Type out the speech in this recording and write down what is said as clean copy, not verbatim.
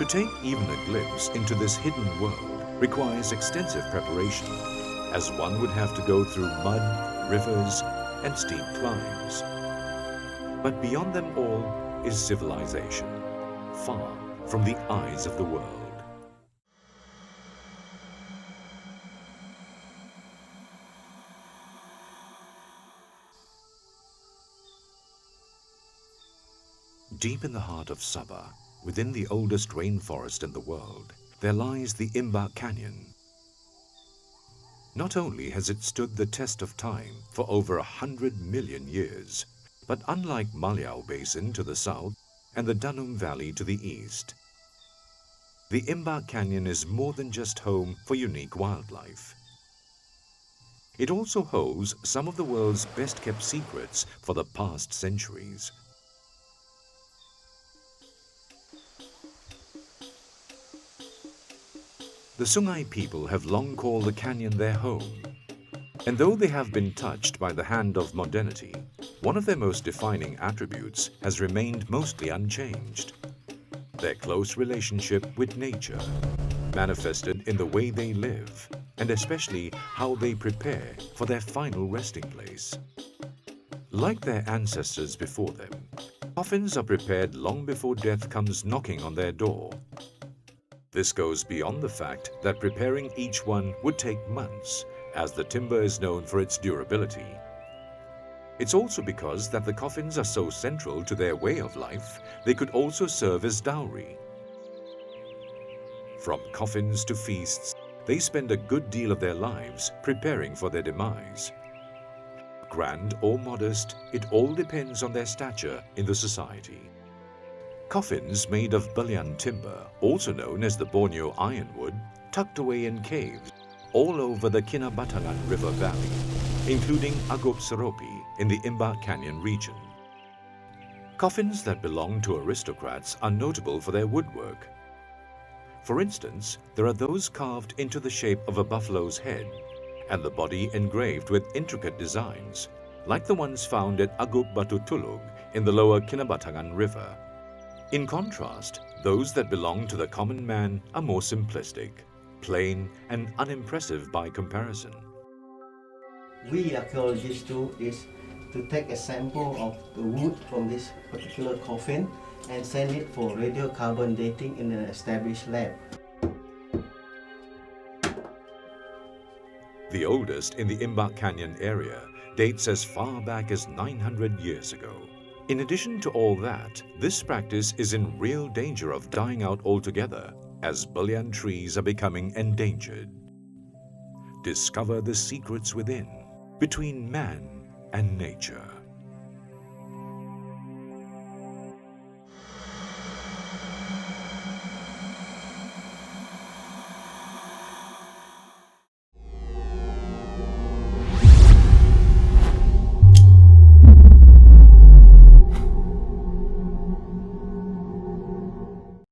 To take even a glimpse into this hidden world requires extensive preparation, as one would have to go through mud, rivers, and steep climbs. But beyond them all is civilization, far from the eyes of the world. Deep in the heart of Sabah, within the oldest rainforest in the world, there lies the Imbak Canyon. Not only has it stood the test of time for over 100 million years, but unlike Malyao Basin to the south and the Danum Valley to the east, the Imbak Canyon is more than just home for unique wildlife. It also holds some of the world's best-kept secrets for the past centuries. The Sungai people have long called the canyon their home, and though they have been touched by the hand of modernity, one of their most defining attributes has remained mostly unchanged: their close relationship with nature, manifested in the way they live, and especially how they prepare for their final resting place. Like their ancestors before them, coffins are prepared long before death comes knocking on their door. This goes beyond the fact that preparing each one would take months, as the timber is known for its durability. It's also because that the coffins are so central to their way of life, they could also serve as dowry. From coffins to feasts, they spend a good deal of their lives preparing for their demise. Grand or modest, it all depends on their stature in the society. Coffins made of Belian timber, also known as the Borneo ironwood, tucked away in caves all over the Kinabatangan River Valley, including Agop Seropi in the Imbak Canyon region. Coffins that belong to aristocrats are notable for their woodwork. For instance, there are those carved into the shape of a buffalo's head and the body engraved with intricate designs, like the ones found at Agop Batu Tulug in the lower Kinabatangan River. In contrast, those that belong to the common man are more simplistic, plain, and unimpressive by comparison. We archaeologists do is to take a sample of the wood from this particular coffin and send it for radiocarbon dating in an established lab. The oldest in the Imbak Canyon area dates as far back as 900 years ago. In addition to all that, this practice is in real danger of dying out altogether as Belian trees are becoming endangered. Discover the secrets within, between man and nature.